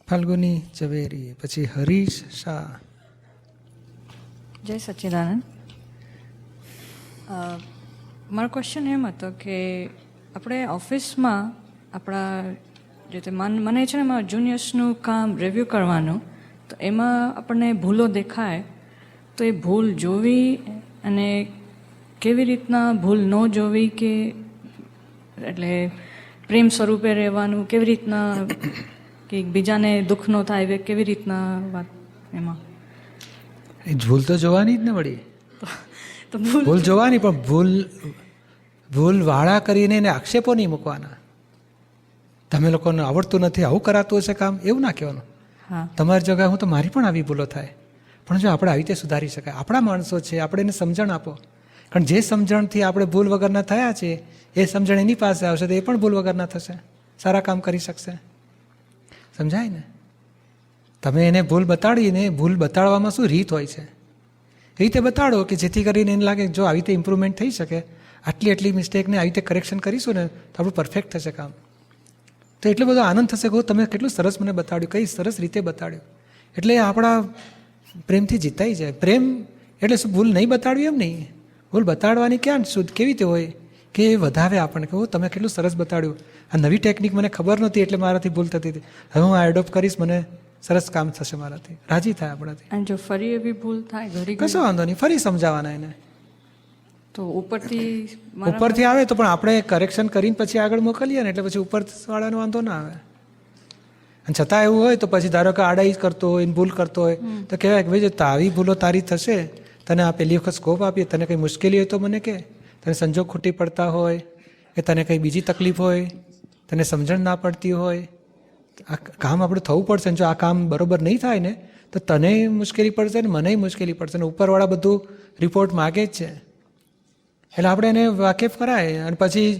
ફાલ્ગુની ઝવેરી, પછી હરીશ શાહ. જય સચ્ચિદાનંદ. મારો ક્વેશ્ચન એમ હતો કે આપણે ઓફિસમાં આપણા જે તે મને છે ને એમાં જુનિયર્સનું કામ રિવ્યૂ કરવાનું, તો એમાં આપણને ભૂલો દેખાય તો એ ભૂલ જોવી અને કેવી રીતના ભૂલ ન જોવી, કે એટલે પ્રેમ સ્વરૂપે રહેવાનું, કેવી રીતના કે બીજાને દુઃખ ન થાય કેવી રીતના વાત એમાં. એ ભૂલ તો જોવાની જ ને વળી. તો ભૂલ ભૂલ જોવાની, પણ ભૂલ વાળા કરીને એને આક્ષેપો નહીં મૂકવાના. તમે લોકોને આવડતું નથી, આવું કરાતું હશે કામ, એવું ના કહેવાનું. હા, તમારી જગ્યાએ હું તો મારી પણ આવી ભૂલો થાય, પણ જો આપણે આવી રીતે સુધારી શકાય. આપણા માણસો છે, આપણે એને સમજણ આપો. કારણ જે સમજણથી આપણે ભૂલ વગરના થયા છે, એ સમજણ એની પાસે આવશે તો એ પણ ભૂલ વગરના થશે, સારા કામ કરી શકશે. સમજાય ને? તમે એને ભૂલ બતાડીને, ભૂલ બતાડવામાં શું રીત હોય છે, એ રીતે બતાડો કે જેથી કરીને એને લાગે જો આવી રીતે ઇમ્પ્રુવમેન્ટ થઈ શકે, આટલી મિસ્ટેકને આવી રીતે કરેક્શન કરીશું ને તો આપણું પરફેક્ટ થશે કામ. તો એટલો બધો આનંદ થશે કે તમે કેટલું સરસ મને બતાડ્યું, કઈ સરસ રીતે બતાડ્યું. એટલે આપણા પ્રેમથી જીતાઈ જાય. પ્રેમ એટલે શું ભૂલ નહીં બતાડવી એમ નહીં, ભૂલ બતાડવાની ક્યાં શુદ્ધ કેવી રીતે હોય કે એ વધાવે આપણને કે તમે કેટલું સરસ બતાડ્યું, આ નવી ટેકનિક મને ખબર નહોતી એટલે મારાથી ભૂલ થતી હતી, હવે હું આ એડોપ્ટ કરીશ, મને સરસ કામ થશે મારાથી, રાજી થાય આપણાથી. અને જો ફરી એવી ભૂલ થાય ઘડી કશો વાંધો નહીં, ફરી સમજાવવાના એને. તો ઉપરથી આવે તો પણ આપણે કરેક્શન કરીને પછી આગળ મોકલીએ ને, એટલે પછી ઉપરવાળાનો વાંધો ના આવે. અને છતાં એવું હોય તો પછી ધારો કે આડાઈ કરતો હોય, ભૂલ કરતો હોય તો કહેવાય કે ભાઈ જો આવી ભૂલો તારી થશે, તને આ પહેલી વખત સ્કોપ આપીએ, તને કંઈ મુશ્કેલી હોય તો મને કહે, તને સંજોગ ખૂટી પડતા હોય કે તને કંઈ બીજી તકલીફ હોય, તને સમજણ ના પડતી હોય, આ કામ આપણે થવું પડશે. જો આ કામ બરોબર નહીં થાય ને તો તને મુશ્કેલી પડશે ને મને મુશ્કેલી પડશે ને ઉપરવાળા બધું રિપોર્ટ માગે જ છે. એટલે આપણે એને વાકેફ કરાય. અને પછી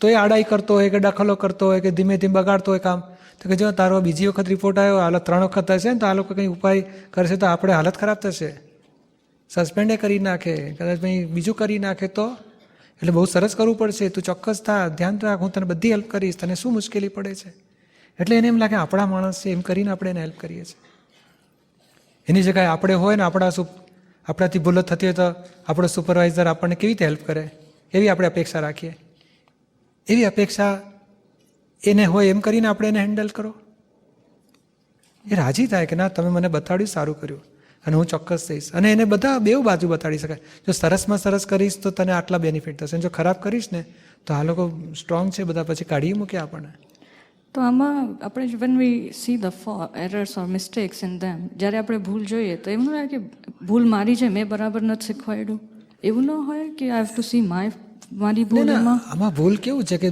તોય આડાઈ કરતો હોય કે દખલો કરતો હોય કે ધીમે ધીમે બગાડતો હોય કામ, તો કે જો તારો બીજી વખત રિપોર્ટ આવ્યો, હાલત 3 વખત થશે ને તો આ લોકો કંઈ ઉપાય કરશે તો આપણે હાલત ખરાબ થશે, સસ્પેન્ડે કરી નાખે, કદાચ ભાઈ બીજું કરી નાખે તો. એટલે બહુ સરસ કરવું પડશે, તું ચોક્કસ થા, ધ્યાન રાખ, હું તને બધી હેલ્પ કરીશ, તને શું મુશ્કેલી પડે છે. એટલે એને એમ લાગે આપણા માણસ છે, એમ કરીને આપણે એને હેલ્પ કરીએ છીએ. એની જગ્યાએ આપણે હોય ને આપણાથી ભૂલો થતી હોય તો આપણો સુપરવાઇઝર આપણને કેવી રીતે હેલ્પ કરે એવી આપણે અપેક્ષા રાખીએ. એવી અપેક્ષા એને હોય એમ કરીને આપણે એને હેન્ડલ કરો. એ રાજી થાય કે ના તમે મને બતાડ્યું, સારું કર્યું અને હું ચોક્કસ થઈશ. અને એને બધા બેઉ બાજુ બતાડી શકાય. જો સરસમાં સરસ કરીશ તો તને આટલા બેનિફિટ થશે, જો ખરાબ કરીશ ને તો આ લોકો સ્ટ્રોંગ છે બધા, પછી કાઢી મૂકે આપણને. તો આમાં આપણે when we see the errors or mistakes in them, જ્યારે આપણે ભૂલ જોઈએ તો એવું ન હોય કે ભૂલ મારી છે, મેં બરાબર નથી શીખવાડ્યું, એવું ન હોય કે આઈ હેવ ટુ સી મારી ભૂલ. આમાં ભૂલ કેવું છે કે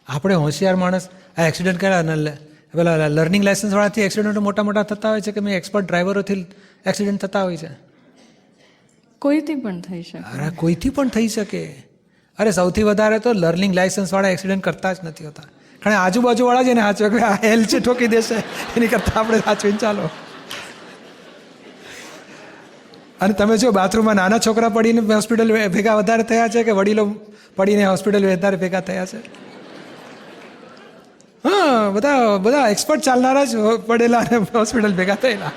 આપણે હોશિયાર માણસ આ એક્સિડન્ટ કર્યા, પેલા લર્નિંગ લાયસન્સ વાળાથી એક્સિડન્ટો મોટા થતા હોય છે કે મેં એક્સપર્ટ ડ્રાઈવરોથી એક્સિડન્ટ થતા હોય છે. કોઈથી પણ થઈ શકે. અરે કોઈથી પણ થઈ શકે. અરે સૌથી વધારે તો લર્નિંગ લાયસન્સ વાળા એક્સિડન્ટ કરતા જ નથી હોતા, કારણ આજુબાજુવાળા જ એને હાચવે કે આ હેલ છે ઠોકી દેશે, એની કરતાં આપણે હાચવીને ચાલો. અને તમે જો બાથરૂમમાં નાના છોકરા પડીને હોસ્પિટલ ભેગા વધારે થયા છે કે વડીલો પડીને હોસ્પિટલ વધારે ભેગા થયા છે? હા, બધા એક્સપર્ટ ચાલનારા જ પડેલા અને હોસ્પિટલ ભેગા થયેલા.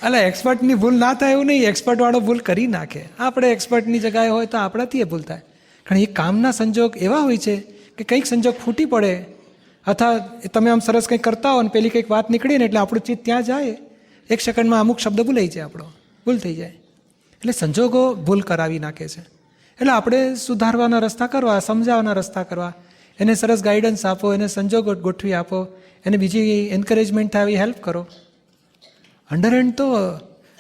એટલે એક્સપર્ટની ભૂલ ના થાય એવું નહીં, એક્સપર્ટવાળો ભૂલ કરી નાખે. આપણે એક્સપર્ટની જગ્યાએ હોય તો આપણાથી એ ભૂલ થાય. કારણ એ કામના સંજોગ એવા હોય છે કે કંઈક સંજોગ ફૂટી પડે, અથવા તમે આમ સરસ કંઈક કરતા હો ને પેલી કંઈક વાત નીકળી ને એટલે આપણું ચિત્ત ત્યાં જાય, 1 સેકન્ડમાં અમુક શબ્દ ભૂલાઈ જાય, આપણો ભૂલ થઈ જાય. એટલે સંજોગો ભૂલ કરાવી નાખે છે. એટલે આપણે સુધારવાના રસ્તા કરવા, સમજાવવાના રસ્તા કરવા, એને સરસ ગાઈડન્સ આપો, એને સંજોગો ગોઠવી આપો, એને બીજી એન્કરેજમેન્ટ થાય એવી હેલ્પ કરો. અંડરહેન્ડ તો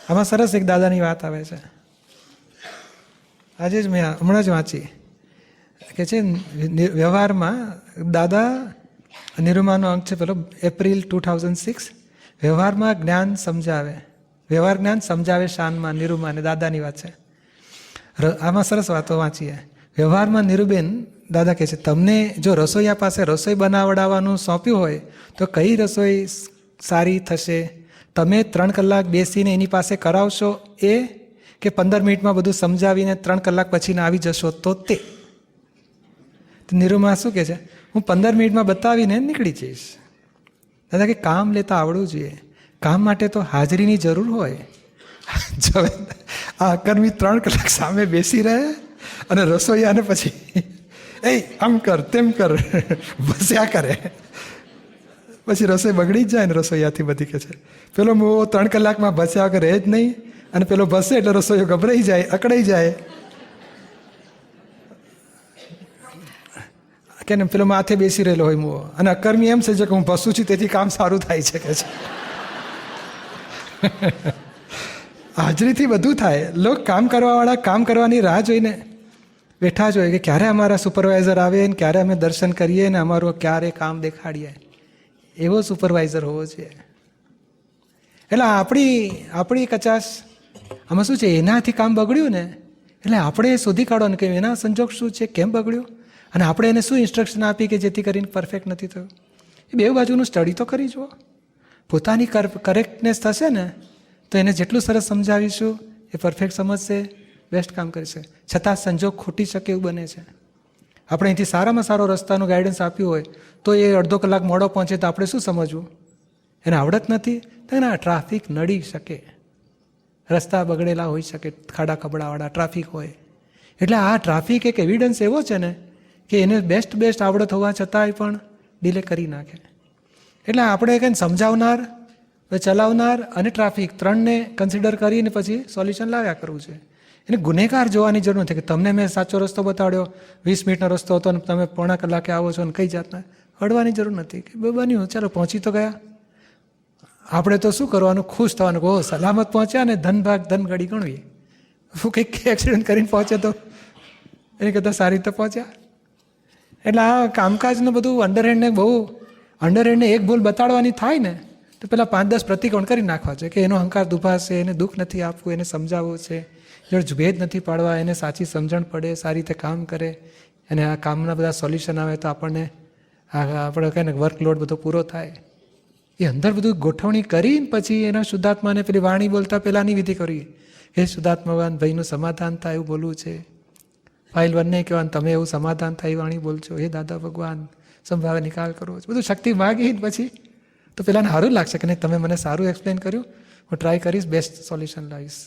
આમાં સરસ એક દાદાની વાત આવે છે, આજે જ મેં હમણાં જ વાંચી કે છે વ્યવહારમાં દાદા નિરૂમાનો અંક છે પેલો એપ્રિલ 2006, વ્યવહારમાં જ્ઞાન સમજાવે, વ્યવહાર જ્ઞાન સમજાવે શાનમાં, નિરૂમાને દાદાની વાત છે. આમાં સરસ વાતો વાંચીએ. વ્યવહારમાં નિરૂબેન દાદા કહે છે, તમને જો રસોઈયા પાસે રસોઈ બનાવડાવવાનું સોંપ્યું હોય તો કઈ રસોઈ સારી થશે? તમે 3 કલાક બેસીને એની પાસે કરાવશો એ, કે 15 મિનિટમાં બધું સમજાવીને 3 કલાક પછીને આવી જશો તો તે? નિરૂમા શું કહે છે, હું 15 મિનિટમાં બતાવીને નીકળી જઈશ. દાદા કે કામ લેતા આવડવું જોઈએ. કામ માટે તો હાજરીની જરૂર હોય. જો આ અકર્મી 3 કલાક સામે બેસી રહે અને રસોઈયાને પછી એ આમ કર તેમ કર બસ્યા કરે, પછી રસોઈ બગડી જ જાય ને રસોઈયાથી બધી કે છે. પેલો 3 કલાકમાં બસ્યા વગર રહે જ નહીં, અને પેલો બસે એટલે રસોઈયો ગભરાઈ જાય, અકળાઈ જાય કે ને પેલો માથે બેસી રહેલો હોય મો, અને અકર્મી એમ છે કે હું બસું છું તેથી કામ સારું થાય છે કે છે. હાજરીથી બધું થાય. લોક કામ કરવાવાળા કામ કરવાની રાહ જોઈને બેઠા જ હોય કે ક્યારે અમારા સુપરવાઇઝર આવે ને ક્યારે અમે દર્શન કરીએ ને અમારું ક્યારે કામ દેખાડીએ. એવો સુપરવાઇઝર હોવો જોઈએ. એટલે આપણી કચાશ આમાં શું છે, એનાથી કામ બગડ્યું ને એટલે આપણે શોધી કાઢવાનું કે એના સંજોગ શું છે, કેમ બગડ્યું, અને આપણે એને શું ઇન્સ્ટ્રક્શન આપી કે જેથી કરીને પરફેક્ટ નથી થયું. એ બે બાજુનું સ્ટડી તો કરી જુઓ. પોતાની કરેક્ટનેસ થશે ને તો એને જેટલું સરસ સમજાવીશું એ પરફેક્ટ સમજશે, બેસ્ટ કામ કરશે. છતાં સંજોગ ખોટી શકે એવું બને છે. આપણે અહીંથી સારામાં સારો રસ્તાનું ગાઈડન્સ આપ્યું હોય તો એ અડધો કલાક મોડો પહોંચે તો આપણે શું સમજવું? એને આવડત નથી તો એના ટ્રાફિક નડી શકે, રસ્તા બગડેલા હોઈ શકે, ખાડા ખબડાવાળા ટ્રાફિક હોય. એટલે આ ટ્રાફિક એક એવિડન્સ એવો છે ને કે એને બેસ્ટ આવડત હોવા છતાંય પણ ડિલે કરી નાખે. એટલે આપણે કંઈ સમજાવનાર, ચલાવનાર અને ટ્રાફિક 3ને કન્સિડર કરીને પછી સોલ્યુશન લાવ્યા કરવું છે. એને ગુનેગાર જોવાની જરૂર નથી કે તમને મેં સાચો રસ્તો બતાડ્યો, 20 મિનિટનો રસ્તો હતો અને તમે પોણા કલાકે આવો છો ને કઈ જાતના અડવાની જરૂર નથી કે બન્યું ચાલો પહોંચી તો ગયા. આપણે તો શું કરવાનું, ખુશ થવાનું, ઓહ સલામત પહોંચ્યા ને ધન ઘડી ગણવી. કંઈક એક્સિડન્ટ કરીને પહોંચે તો એની કરતાં સારી રીતે પહોંચ્યા. એટલે આ કામકાજનું બધું અંડરહેન્ડને એક ભૂલ બતાડવાની થાય ને તો પેલા 5-10 પ્રતિકોણ કરી નાખવા છે કે એનો અહંકાર દુભાશે, એને દુઃખ નથી આપવું, એને સમજાવવું છે, જો ભેદ નથી પાડવા, એને સાચી સમજણ પડે, સારી રીતે કામ કરે, અને આ કામના બધા સોલ્યુશન આવે તો આપણે કહે ને વર્કલોડ બધો પૂરો થાય. એ અંદર બધું ગોઠવણી કરીને પછી એના શુદ્ધાત્માને પેલી વાણી બોલતા પહેલાંની વિધિ કરવી. હે શુદ્ધાત્માવાન ભાઈનું સમાધાન થાય એવું બોલવું છે. ફાઇલ 1ને કહેવાનું તમે એવું સમાધાન થાય વાણી બોલજો. હે દાદા ભગવાન સંભાવે નિકાલ કરવો છે, બધું શક્તિ માગી પછી તો પેલાને સારું લાગશે કે નહીં તમે મને સારું એક્સપ્લેન કર્યું, હું ટ્રાય કરીશ, બેસ્ટ સોલ્યુશન લાવીશ.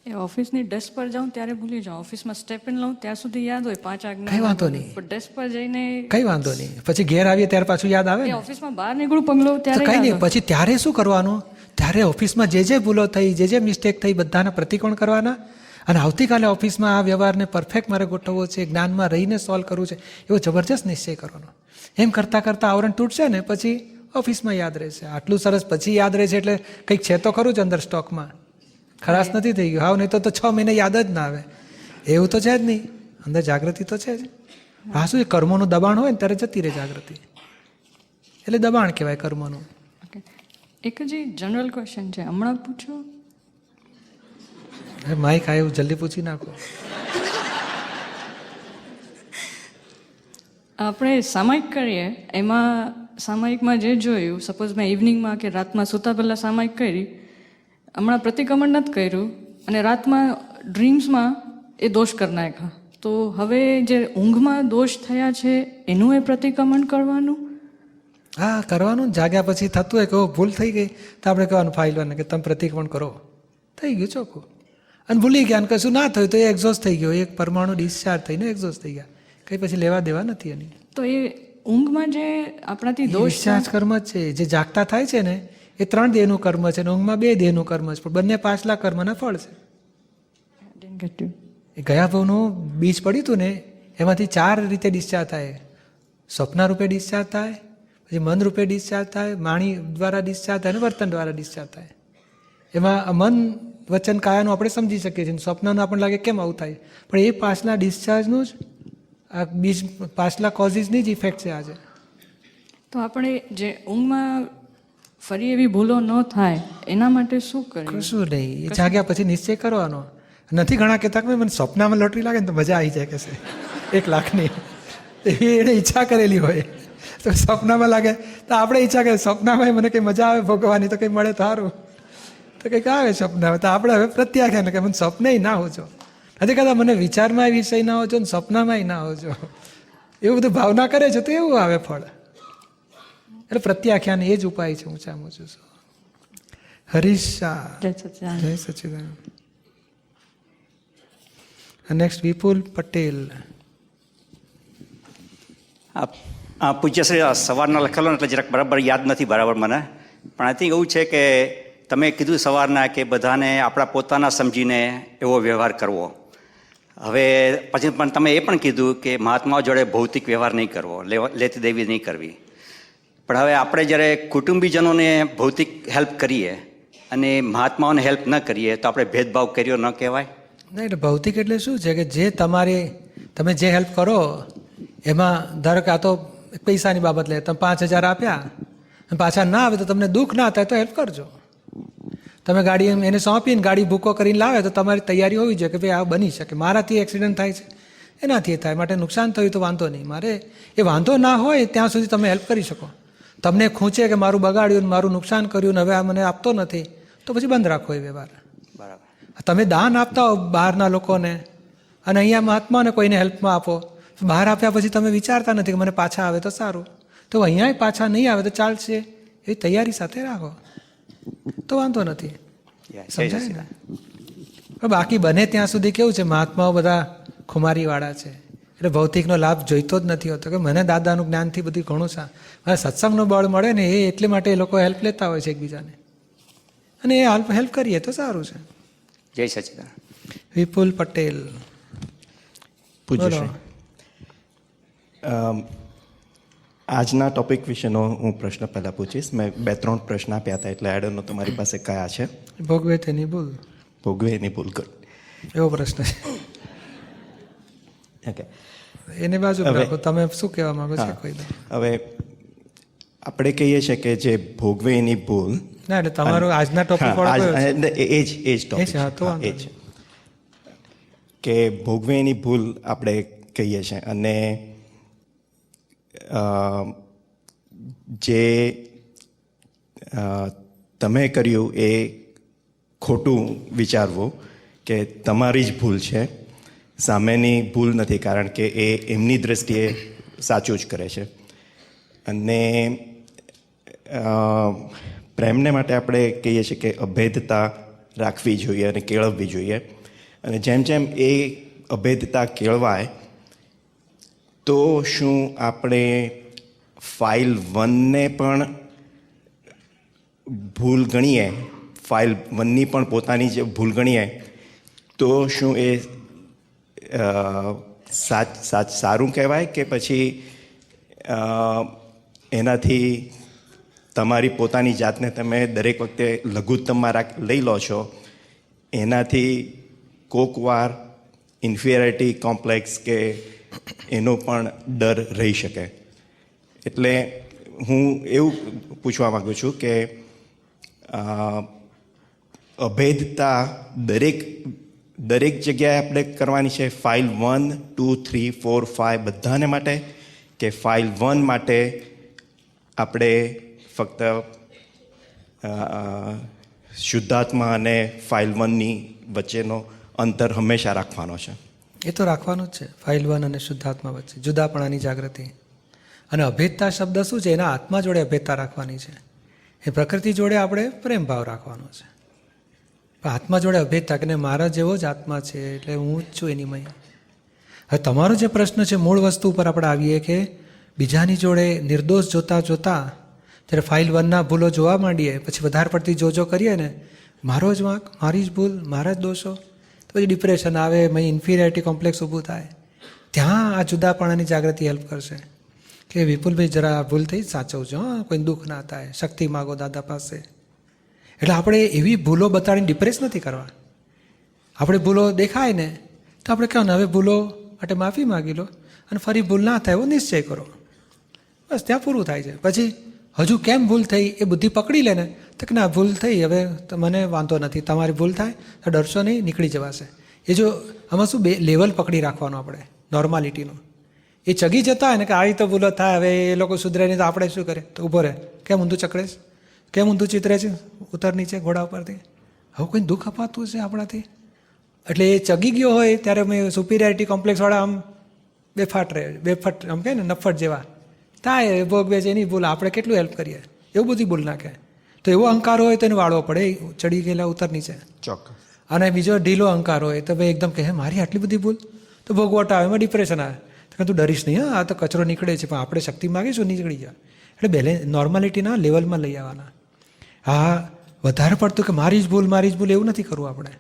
એ ઓફિસની ડેસ્ક પર જાઉં ત્યારે ભૂલી જાઉં, ઓફિસમાં સ્ટેપ ઇન લઉં ત્યાં સુધી યાદ હોય 5 આજ્ઞા, કઈ વાંધો નહીં, પણ ડેસ્ક પર જઈને કઈ વાંધો નહીં, પછી ઘેર આવીએ ત્યારે પાછું યાદ આવે ને. ઓફિસમાં બહાર નીકળું પગલું ત્યારે કઈ નહીં, પછી ત્યારે શું કરવાનું, ત્યારે ઓફિસમાં જે ભૂલો થઈ, જે મિસ્ટેક થઈ બધાના પ્રતિકોણ કરવાના, અને આવતીકાલે ઓફિસમાં આ વ્યવહારને પરફેક્ટ મારે ગોઠવવો છે, જ્ઞાનમાં રહીને સોલ્વ કરવું છે, એવો જબરજસ્ત નિશ્ચય કરવાનો. એમ કરતાં કરતાં આવરણ તૂટશે ને પછી ઓફિસમાં યાદ રહેશે. આટલું સરસ પછી યાદ રહેશે એટલે કંઈક છે તો ખરું જ અંદર સ્ટોકમાં, ખરાશ નથી થઈ ગયું. હાવ નહીં તો 6 મહિને યાદ જ ના આવે, એવું તો છે જ નહીં. અંદર જાગૃતિ તો છે જ. હા શું, એ કર્મોનું દબાણ હોય ને ત્યારે જતી રહે જાગૃતિ, એટલે દબાણ કહેવાય કર્મોનું. એક જ જનરલ ક્વેશ્ચન છે, હમણાં પૂછો. માઇક આવ્યું, જલ્દી પૂછી નાખો. આપણે સામાયિક કરીએ, એમાં સામાયિકમાં જે જોયું, સપોઝ મેં ઇવનિંગમાં કે રાતમાં સૂતા પહેલાં સામાયિક કરી, હમણાં પ્રતિક્રમણ નથી કર્યું, અને રાતમાં ડ્રીમ્સમાં એ દોષ કરી નાખ્યા, તો હવે જે ઊંઘમાં દોષ થયા છે એનું એ પ્રતિક્રમણ કરવાનું? હા કરવાનું. જાગ્યા પછી થતું હોય કે ભૂલ થઈ ગઈ તો આપણે કહેવાનું ફાઇલ 1 કે તમે પ્રતિક્રમણ કરો, થઈ ગયું ચોખ્ખું. અને ભૂલી ગયા અને કશું ના થયું તો એ એક્ઝોસ્ટ થઈ ગયો, એક પરમાણુ ડિસ્ચાર્જ થઈને એક્ઝોસ્ટ થઈ ગયા, કંઈ પછી લેવા દેવા નથી એની. તો એ ઊંઘમાં જે આપણાથી દોષ ડિસ્ચાર્જ કર્મ જ છે. જે જાગતા થાય છે ને એ 3 દેહનું કર્મ છે, અને ઊંઘમાં 2 દેહનું કર્મ છે, પણ બંને પાછલા કર્મના ફળ છે. એ ગયા ભાવનું બીજ પડ્યું હતું ને એમાંથી 4 રીતે ડિસ્ચાર્જ થાય. સ્વપ્ન રૂપે ડિસ્ચાર્જ થાય, પછી મન રૂપે ડિસ્ચાર્જ થાય, વાણી દ્વારા ડિસ્ચાર્જ થાય અને વર્તન દ્વારા ડિસ્ચાર્જ થાય. એમાં મન વચન કાયાનું આપણે સમજી શકીએ છીએ, સ્વપ્નનું આપણને લાગે કેમ આવું થાય, પણ એ પાછલા ડિસ્ચાર્જનું જ આ બીજ પાછલા કોઝિસની જ ઇફેક્ટ છે આજે. તો આપણે જે ઊંઘમાં ફરી એવી ભૂલો ન થાય એના માટે શું કરીએ? કશું નહીં, એ જાગ્યા પછી નિશ્ચય કરવાનો. નથી ઘણા કહેતા કે મને સ્વપ્નમાં લોટરી લાગે ને તો મજા આવી જાય કે છે 1 લાખની, એને ઈચ્છા કરેલી હોય તો સ્વપ્નમાં લાગે તો આપણે ઈચ્છા કરીએ સ્વપ્નમાં મને કંઈ મજા આવે ભોગવવાની તો કંઈ મળે તો સારું, તો કંઈક આવે સ્વપ્ન. તો આપણે હવે પ્રત્યાખ્યાન કે મને સ્વપ્ન ના હોજો, નથી કહેતા મને વિચારમાં વિષય ના હોજો ને સ્વપ્નમાં ના હોજો, એવું બધું ભાવના કરે છે તો એવું આવે ફળ. એટલે પ્રત્યાખ્યાન એ જ ઉપાય છે ઊંચામાં ઊંચું. હરીશ શાહ, જય સચ્ચિદાનંદ. જય સચ્ચિદાનંદ. નેક્સ્ટ વિપુલ પટેલ. પૂજ્ય શ્રી સવારના લખેલો ને એટલે જરાક બરાબર યાદ નથી બરાબર મને, પણ આઈ થિંક એવું છે કે તમે કીધું સવારના કે બધાને આપણા પોતાના સમજીને એવો વ્યવહાર કરવો. હવે પછી પણ તમે એ પણ કીધું કે મહાત્માઓ જોડે ભૌતિક વ્યવહાર નહીં કરવો, લેતી દેવી નહીં કરવી. પણ હવે આપણે જ્યારે કુટુંબીજનોને ભૌતિક હેલ્પ કરીએ અને મહાત્માઓને હેલ્પ ન કરીએ તો આપણે ભેદભાવ કર્યો ન કહેવાય? નહીં, એટલે ભૌતિક એટલે શું છે કે જે તમે જે હેલ્પ કરો એમાં ધારો કે આ તો પૈસાની બાબત લે, તમે 5,000 આપ્યા અને પાછા ના આવે તો તમને દુઃખ ના થાય તો હેલ્પ કરજો. તમે ગાડી એને સોંપીને ગાડી ભૂકો કરીને લાવે તો તમારી તૈયારી હોવી જોઈએ કે ભાઈ આ બની શકે, મારાથી એક્સિડન્ટ થાય છે, એનાથી થાય, માટે નુકસાન થયું તો વાંધો નહીં. મારે એ વાંધો ના હોય ત્યાં સુધી તમે હેલ્પ કરી શકો. તમને ખૂંચે કે મારું બગાડ્યું, મારું નુકસાન કર્યું ને હવે આ મને આપતો નથી, તો પછી બંધ રાખો એ વ્યવહાર. બરાબર. તમે દાન આપતા હો બહારના લોકોને અને અહીંયા મહાત્માને કોઈને હેલ્પમાં આપો, બહાર આપ્યા પછી તમે વિચારતા નથી કે મને પાછા આવે તો સારું, તો અહીંયા પાછા નહીં આવે તો ચાલશે, એવી તૈયારી સાથે રાખો તો વાંધો નથી. સમજાય ને? પણ બાકી બને ત્યાં સુધી કેવું છે, મહાત્માઓ બધા ખુમારીવાળા છે એટલે ભૌતિકનો લાભ જોઈતો જ નથી હોતો. કે મને દાદાનું જ્ઞાનથી બધું ઘણું મને સત્સંગનું બળ મળે ને એ એટલે માટે એ લોકો હેલ્પ લેતા હોય છે એકબીજાને, અને એ હેલ્પ કરીએ તો સારું છે. જય સચ્ચિદાનંદ. વિપુલ પટેલ. પૂજ્યશ્રી, આજના ટોપિક વિશેનો હું પ્રશ્ન પહેલાં પૂછીશ. મેં 2-3 પ્રશ્ન આપ્યા હતા એટલે આઈ ડોન્ટ નો તમારી પાસે કયા છે. ભોગવે તેની ભૂલ. ભોગવે એની ભૂલ કર, એવો પ્રશ્ન છે. ઓકે, એને બાજુ રાખો. તમે શું કહેવા માંગો છો? કોઈ હવે આપણે કહીએ છીએ કે જે ભોગવે એની ભૂલ, ના એટલે તમારો આજના ટોપિક એ જ ટોપિક એ જ કે ભોગવે એની ભૂલ આપણે કહીએ છીએ. અને જે તમે કર્યું એ ખોટું વિચારવું કે તમારી જ ભૂલ છે, સામેની ભૂલ નથી, કારણ કે એ એમની દ્રષ્ટિએ સાચું જ કરે છે. અને પ્રેમને માટે આપણે કહીએ છીએ કે અભેદતા રાખવી જોઈએ અને કેળવવી જોઈએ. અને જેમ જેમ એ અભેદતા કેળવાય તો શું આપણે ફાઇલ 1ને પણ ભૂલ ગણીએ, ફાઇલ 1ની પણ પોતાની જે ભૂલ ગણીએ તો શું એ સારું કહેવાય કે પછી એનાથી તમારી પોતાની જાતને તમે દરેક વખતે લઘુત્તમમાં લઈ લો છો, એનાથી કોક વાર ઇન્ફિરિયરિટી કોમ્પ્લેક્સ કે એનો પણ ડર રહી શકે? એટલે હું એવું પૂછવા માગું છું કે અભેદતા દરેક જગ્યાએ આપણે કરવાની છે, ફાઇલ 1, 2, 3, 4, 5 બધાને માટે, કે ફાઇલ 1 માટે આપણે ફક્ત શુદ્ધાત્મા અને ફાઇલ 1ની વચ્ચેનો અંતર હંમેશા રાખવાનો છે? એ તો રાખવાનું જ છે. ફાઇલ 1 અને શુદ્ધાત્મા વચ્ચે જુદાપણાની જાગૃતિ. અને અભેદતા શબ્દ શું છે? એના આત્મા જોડે અભેદતા રાખવાની છે. એ પ્રકૃતિ જોડે આપણે પ્રેમ ભાવ રાખવાનો છે. આત્મા જોડે અભેદતા કે મારા જેવો જ આત્મા છે એટલે હું જ છું એની મય. હવે તમારો જે પ્રશ્ન છે મૂળ વસ્તુ ઉપર આપણે આવીએ કે બીજાની જોડે નિર્દોષ જોતા જ્યારે ફાઇલ 1ના ભૂલો જોવા માંડીએ પછી વધારે પડતી જો કરીએ ને, મારો જ વાંક, મારી જ ભૂલ, મારા જ દોષો, તો પછી ડિપ્રેશન આવે, મય ઇન્ફિરિયરિટી કોમ્પ્લેક્સ ઊભું થાય. ત્યાં આ જુદાપણાની જાગૃતિ હેલ્પ કરશે કે વિપુલભાઈ જરા આ ભૂલ થઈ, સાચવજો, હા, કોઈ દુઃખ ના થાય, શક્તિ માગો દાદા પાસે. એટલે આપણે એવી ભૂલો બતાડીને ડિપ્રેસ નથી કરવા. આપણે ભૂલો દેખાય ને તો આપણે કહો ને હવે ભૂલો માટે માફી માગી લો અને ફરી ભૂલ ના થાય એવો નિશ્ચય કરો, બસ ત્યાં પૂરું થાય છે. પછી હજુ કેમ ભૂલ થઈ એ બુદ્ધિ પકડી લે ને તો કે ના ભૂલ થઈ, હવે મને વાંધો નથી, તમારી ભૂલ થાય તો ડરશો નહીં, નીકળી જવાશે. એ જો આમાં શું 2 લેવલ પકડી રાખવાનું આપણે નોર્માલિટીનું. એ ચગી જતા હોય ને કે આવી તો ભૂલો થાય, હવે એ લોકો સુધરે નહીં તો આપણે શું કરે, તો ઊભો રહે, કેમ ઊંધું ચકડેશ, કેમ ઊંધું ચિતરે છે, ઉતર નીચે ઘોડા ઉપરથી, હવે કોઈ દુઃખ અપાતું હશે આપણાથી. એટલે એ ચગી ગયો હોય ત્યારે મેં સુપિરિયરિટી કોમ્પ્લેક્સવાળા આમ બેફાટ રહે, બેફટ આમ કહે ને નફટ જેવા, થાય ભોગવે છે એની ભૂલ, આપણે કેટલું હેલ્પ કરીએ, એવું બધી ભૂલ નાખે. તો એવો અહંકાર હોય તો એને વાળવો પડે, ચડી ગયેલા ઉતર નીચે. ચોક્કસ. અને બીજો ઢીલો અહંકાર હોય તો ભાઈ એકદમ કહે મારી આટલી બધી ભૂલ, તો ભોગવટ આવે, એમાં ડિપ્રેશન આવે. તો તું ડરીશ નહીં, હા આ તો કચરો નીકળે છે, પણ આપણે શક્તિ માગીશું નીકળી જાય. એટલે બેલેન્સ નોર્માલિટીના લેવલમાં લઈ આવવાના. હા વધારે પડતું કે મારી જ ભૂલ એવું નથી કરવું આપણે.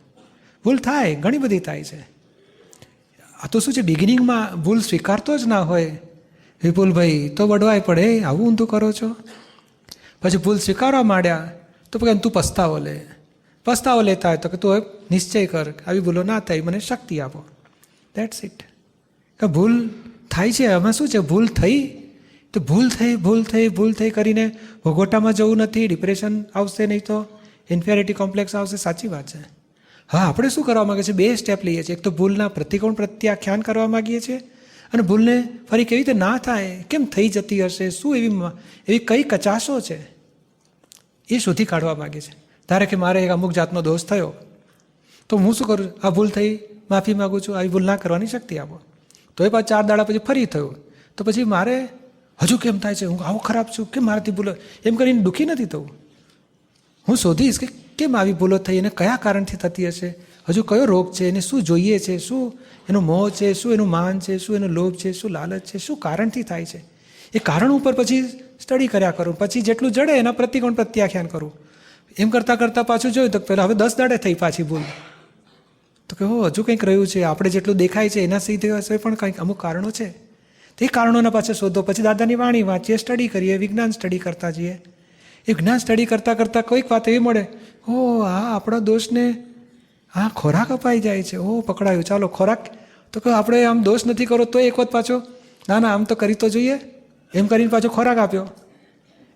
ભૂલ થાય, ઘણી બધી થાય છે. આ તો શું છે, બિગિનિંગમાં ભૂલ સ્વીકારતો જ ના હોય વિપુલભાઈ તો વડવાય પડે, આવું ઊંધું કરો છો. પછી ભૂલ સ્વીકારવા માંડ્યા તો કે તું પસ્તાવો લેતા હોય તો કે તું નિશ્ચય કર, આવી ભૂલો ના થાય, મને શક્તિ આપો. That's it. કે ભૂલ થાય છે, આમાં શું છે, ભૂલ થઈ તો ભૂલ થઈ કરીને ભોગવટામાં જવું નથી, ડિપ્રેશન આવશે, નહીં તો ઇન્ફેરિટી કોમ્પ્લેક્સ આવશે. સાચી વાત છે. હા આપણે શું કરવા માગીએ છીએ, 2 સ્ટેપ લઈએ છીએ. એક તો ભૂલના પ્રતિકોણ પ્રત્યાખ્યાન કરવા માગીએ છીએ, અને ભૂલને ફરી કેવી રીતે ના થાય, કેમ થઈ જતી હશે, શું એવી કઈ કચાશો છે એ શોધી કાઢવા માગે છે. ધારે કે મારે એક અમુક જાતનો દોષ થયો તો હું શું કરું, આ ભૂલ થઈ, માફી માગું છું, આવી ભૂલ ના કરવાની શક્તિ આપો. તો એ પાછું 4 દાડા પછી ફરી થયું તો પછી મારે હજુ કેમ થાય છે, હું આવો ખરાબ છું, કેમ મારાથી ભૂલો, એમ કરીને દુઃખી નથી થવું. હું શોધીશ કે કેમ આવી ભૂલો થઈ, એને કયા કારણથી થતી હશે, હજુ કયો રોગ છે, એને શું જોઈએ છે, શું એનું મોહ છે, શું એનું માન છે, શું એનો લોભ છે, શું લાલચ છે, શું કારણથી થાય છે. એ કારણ ઉપર પછી સ્ટડી કર્યા કરું, પછી જેટલું જડે એના પ્રતિકોણ પ્રત્યાખ્યાન કરું. એમ કરતાં પાછું જોયું તો પહેલાં હવે 10 દાડે થઈ પાછી ભૂલ, તો કે હજુ કંઈક રહ્યું છે, આપણે જેટલું દેખાય છે એના સીધે પણ કંઈક અમુક કારણો છે. તે કારણોના પાછળ શોધો, પછી દાદાની વાણી વાંચીએ, સ્ટડી કરીએ, વિજ્ઞાન સ્ટડી કરતા જઈએ. એ વિજ્ઞાન સ્ટડી કરતાં કોઈક વાત એવી મળે, આ આપણા દોષને ખોરાક અપાઈ જાય છે, પકડાયું, ચાલો ખોરાક. તો કે આપણે આમ દોષ નથી કરો તો એક વખત પાછો ના આમ તો કરી તો જોઈએ, એમ કરીને પાછો ખોરાક આપ્યો.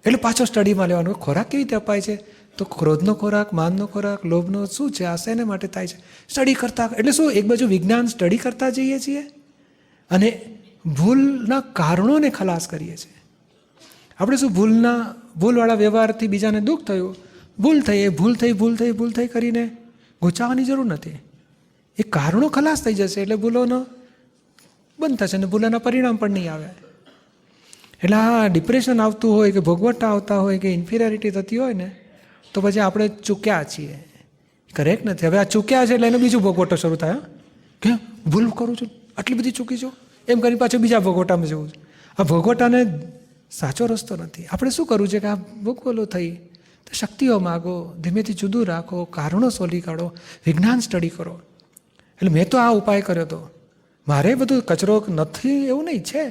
એટલે પાછો સ્ટડીમાં લેવાનો, ખોરાક કેવી રીતે અપાય છે, તો ક્રોધનો ખોરાક, માનનો ખોરાક, લોભનો શું છે, આ શેને માટે થાય છે, સ્ટડી કરતા. એટલે શું, એક બાજુ વિજ્ઞાન સ્ટડી કરતા જઈએ છીએ અને ભૂલના કારણોને ખલાસ કરીએ છીએ. આપણે શું ભૂલવાળા વ્યવહારથી બીજાને દુઃખ થયું, ભૂલ થઈ કરીને ગુચાવવાની જરૂર નથી. એ કારણો ખલાસ થઈ જશે એટલે ભૂલોનો બંધ થશે અને ભૂલોના પરિણામ પણ નહીં આવે. એટલે આ ડિપ્રેશન આવતું હોય કે ભોગવટા આવતા હોય કે ઇન્ફિરિયરિટી થતી હોય ને તો પછી આપણે ચૂક્યા છીએ, કરેક્ટ નથી. હવે આ ચૂક્યા છે એટલે એનો બીજું ભોગવટો શરૂ થાય, કે ભૂલ કરું છું, આટલી બધી ચૂકી છું, એમ કરીને પાછું બીજા ભોગવટામાં જવું છે. આ ભોગવટાને સાચો રસ્તો નથી. આપણે શું કરવું છે કે આ ભોગવલો થઈ તો શક્તિઓ માગો, ધીમેથી જુદું રાખો, કારણો શોધી કાઢો, વિજ્ઞાન સ્ટડી કરો. એટલે મેં તો આ ઉપાય કર્યો હતો, મારે બધું કચરો નથી એવું નહીં છે,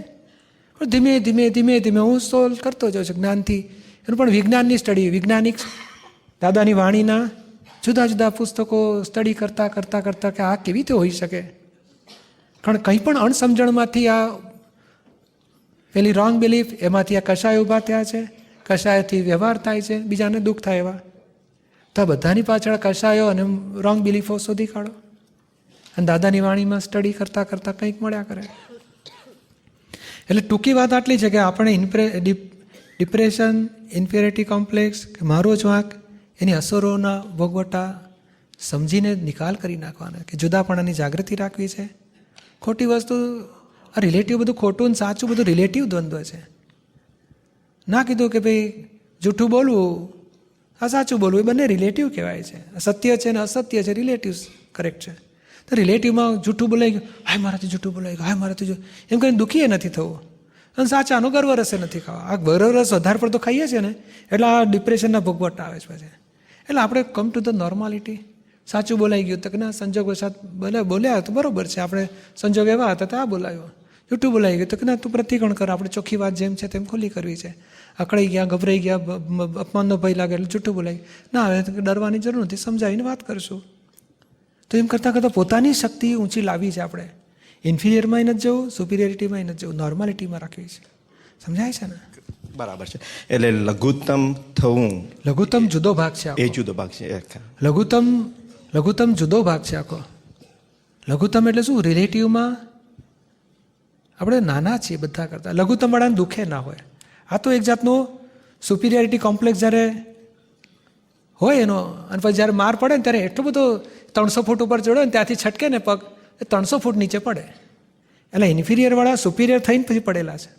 પણ ધીમે હું સોલ્વ કરતો જાઉં છું જ્ઞાનથી. એનું પણ વિજ્ઞાનની સ્ટડી, વૈજ્ઞાનિક દાદાની વાણીના જુદા જુદા પુસ્તકો સ્ટડી કરતાં કે આ કેવી રીતે હોઈ શકે. કારણ કંઈ પણ અણસમજણમાંથી આ પેલી રોંગ બિલીફ, એમાંથી આ કશાય ઊભા થયા છે, કશાયથી વ્યવહાર થાય છે, બીજાને દુઃખ થાય એવા. તો આ બધાની પાછળ કશાયો અને રોંગ બિલીફો શોધી કાઢો અને દાદાની વાણીમાં સ્ટડી કરતાં કંઈક મળ્યા કરે. એટલે ટૂંકી વાત આટલી છે કે આપણે ડિપ્રેશન, ઇન્ફિરિયરિટી કોમ્પ્લેક્સ કે મારો જ વાંક, એની અસરોના ભોગવટા સમજીને નિકાલ કરી નાખવાના, કે જુદાપણાની જાગૃતિ રાખવી છે. ખોટી વસ્તુ, આ રિલેટિવ બધું ખોટું ને સાચું બધું રિલેટિવ દ્વંદ્વ છે. ના કીધું કે ભાઈ જૂઠું બોલવું, આ સાચું બોલવું, એ બંને રિલેટિવ કહેવાય છે. સત્ય છે ને અસત્ય છે, રિલેટિવ કરેક્ટ છે. તો રિલેટિવમાં જૂઠું બોલાઈ ગયું, હાય મારાથી જૂઠું બોલાઈ ગયું, હાય મારાથી એમ કરીને દુઃખી એ નથી થવું, અને સાચાનો ગર્વ રસે નથી ખાવા. આ ગર્વ રસ વધારે પડતો ખાઈએ છીએ ને એટલે આ ડિપ્રેશનના ભોગવટ આવે છે પછી. એટલે આપણે કમ ટુ ધ નોર્માલિટી. સાચું બોલાઈ ગયું તો કે ના સંજોગ વસાત બોલ્યા તો બરોબર છે, આપણે સંજોગ એવા હતા તો આ બોલાયો. જૂઠું બોલાઈ ગયું તો કે ના તું પ્રતિકોણ કર, આપણે ચોખ્ખી વાત જેમ છે તેમ ખોલી કરવી છે. અકળાઈ ગયા, ગભરાઈ ગયા, અપમાનનો ભય લાગે એટલે જૂઠું બોલાઈ ના, હવે ડરવાની જરૂર નથી, સમજાવીને વાત કરશું. તો એમ કરતાં પોતાની શક્તિ ઊંચી લાવી છે આપણે. ઇન્ફિરિયરમાં નથી જવું, સુપિરિયરિટીમાં નથી જવું, નોર્માલિટીમાં રાખવી છે. સમજાય છે ને? બરાબર છે. એટલે લઘુત્તમ થવું, લઘુત્તમ જુદો ભાગ છે, એ જુદો ભાગ છે. લઘુત્તમ જુદો ભાગ છે આખો. લઘુત્તમ એટલે શું, રિલેટિવમાં આપણે નાના છીએ બધા કરતાં. લઘુત્તમ વાળાને દુઃખે ના હોય. આ તો એક જાતનો સુપિરિયરિટી કોમ્પ્લેક્સ જ્યારે હોય એનો, અને પછી જ્યારે માર પડે ને ત્યારે એટલો બધો 300 ફૂટ ઉપર ચડ્યો ને ત્યાંથી છટકે ને પગ, એ 300 ફૂટ નીચે પડે. એટલે ઇન્ફિરિયરવાળા સુપિરિયર થઈને પછી પડેલા છે.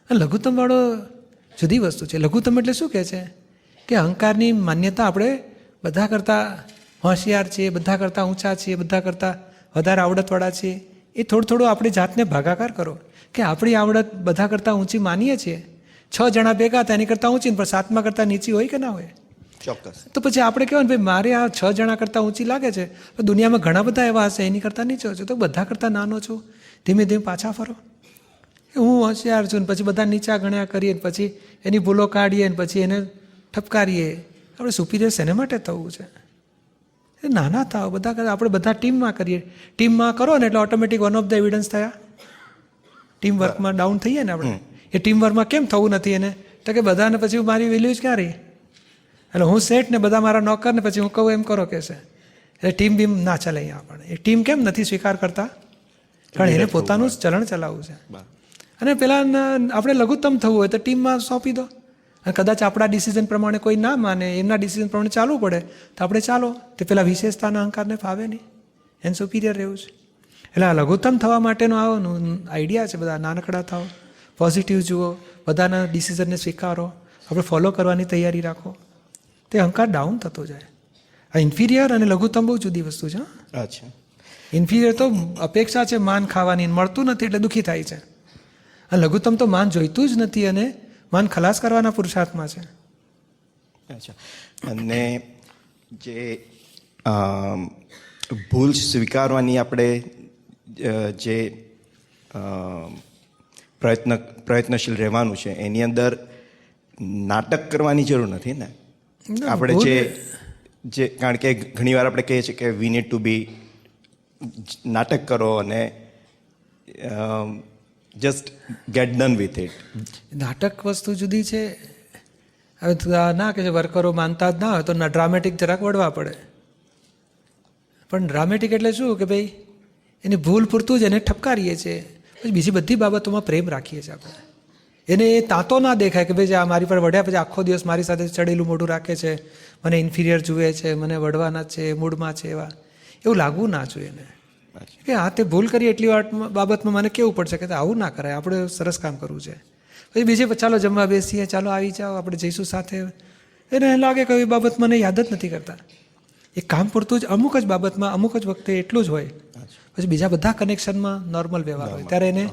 અને લઘુત્તમવાળો જુદી વસ્તુ છે. લઘુત્તમ એટલે શું કહે છે કે અહંકારની માન્યતા આપણે બધા કરતાં હોશિયાર છીએ, બધા કરતાં ઊંચા છીએ, બધા કરતાં વધારે આવડતવાળા છીએ. એ થોડું આપણી જાતને ભાગાકાર કરો કે આપણી આવડત બધા કરતાં ઊંચી માનીએ છીએ. 6 જણા ભેગા હતા એની કરતાં ઊંચી, પણ 7મા કરતાં નીચી હોય કે ના હોય? ચોક્કસ. તો પછી આપણે કહેવાય ને ભાઈ મારે આ 6 જણા કરતાં ઊંચી લાગે છે, તો દુનિયામાં ઘણા બધા એવા હશે એની કરતાં નીચો છે, તો બધા કરતાં નાનો છું. ધીમે ધીમે પાછા ફરો. હું હોશિયાર છું ને પછી બધા નીચા ગણ્યા કરીએ ને પછી એની ભૂલો કાઢીએ ને પછી એને ઠપકારીએ. આપણે સુપીરિયર શેને માટે થવું છે? એ નાના થાવ બધા કરતાં. આપણે બધા ટીમમાં કરીએ. ટીમમાં કરો ને એટલે automatic one of the evidence થયા. ટીમ વર્કમાં ડાઉન થઈએ ને આપણે. એ ટીમ વર્કમાં કેમ થવું નથી એને? તો કે બધાને પછી મારી વેલ્યુ જ ક્યાં રહી? એટલે હું સેટ ને બધા મારા નોકર ને પછી હું કહું એમ કરો કે છે. એટલે ટીમ બીમ ના ચાલે અહીંયા આપણે. એ ટીમ કેમ નથી સ્વીકાર કરતા? કારણ એને પોતાનું જ ચલણ ચલાવવું છે. અને પેલા આપણે લઘુત્તમ થવું હોય તો ટીમમાં સોંપી દો. અને કદાચ આપણા ડિસિઝન પ્રમાણે કોઈ ના માને, એમના ડિસિઝન પ્રમાણે ચાલવું પડે તો આપણે ચાલો. તે પેલા વિશેષતાના અહંકારને ફાવે નહીં, એને સુપીરિયર રહેવું છે. એટલે આ લઘુત્તમ થવા માટેનો આવવાનું આઈડિયા છે. બધા નાનકડા થાવ, પોઝિટિવ જુઓ, બધાના ડિસિઝનને સ્વીકારો, આપણે ફોલો કરવાની તૈયારી રાખો. તે અહંકાર ડાઉન થતો જાય. આ ઇન્ફિરિયર અને લઘુત્તમ બહુ જુદી વસ્તુ છે. અચ્છા. ઇન્ફિરિયર તો અપેક્ષા છે માન ખાવાની, મળતું નથી એટલે દુઃખી થાય છે. અને લઘુત્તમ તો માન જોઈતું જ નથી અને માન ખલાસ કરવાના પુરુષાર્થમાં છે. અચ્છા. અને જે ભૂલ સ્વીકારવાની આપણે જે પ્રયત્નશીલ રહેવાનું છે એની અંદર નાટક કરવાની જરૂર નથી ને? આપણે જે કારણ કે ઘણીવાર આપણે કહીએ છીએ કે વી નીડ ટુ બી, નાટક કરો અને just get done with it. નાટક વસ્તુ જુદી છે. હવે ના કે વર્કરો માનતા જ ના હોય તો ડ્રામેટિક જરાક વળવા પડે. પણ ડ્રામેટિક એટલે શું કે ભાઈ એની ભૂલ પૂરતું જ એને ઠપકારીએ છીએ, પછી બીજી બધી બાબતોમાં પ્રેમ રાખીએ છીએ આપણે. એને એ તાતો ના દેખાય કે ભાઈ આ મારી પર વઢ્યા પછી આખો દિવસ મારી સાથે ચડેલું મોઢું રાખે છે, મને ઇન્ફિરિયર જુએ છે, મને વઢવાના છે, મૂડમાં છે, એવા એવું લાગવું ના જોઈએ એને. કે હા તે ભૂલ કરી એટલી બાબતમાં મને કેવું પડશે કે આવું ના કરાય, આપણે સરસ કામ કરવું છે. પછી બીજે ચાલો જમવા બેસીએ, ચાલો આવી જાઓ, આપણે જઈશું સાથે. એને લાગે કે એ બાબત મને યાદ જ નથી કરતા. એ કામ પૂરતું જ અમુક જ બાબતમાં અમુક જ વખતે એટલું જ હોય, પછી બીજા બધા કનેક્શનમાં નોર્મલ વ્યવહાર હોય ત્યારે એને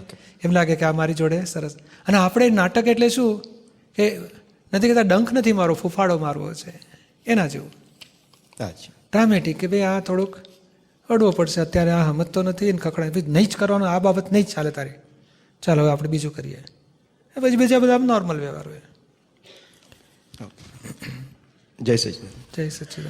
એમ લાગે કે આ મારી જોડે સરસ. અને આપણે નાટક એટલે શું કે નથી કહેતા ડંખ નથી મારો, ફૂફાડો મારવો છે, એના જેવું. ડ્રામેટિક કે ભાઈ આ થોડુંક અડવો પડશે અત્યારે, આ સમજતો નથી ને ખખડાય, ભાઈ નહીં જ કરવાનો, આ બાબત નહીં જ ચાલે તારી, ચાલો હવે આપણે બીજું કરીએ. પછી બીજા બધા નોર્મલ વ્યવહાર હોય. જય સચિદાનંદ. જય સચિદાનંદ.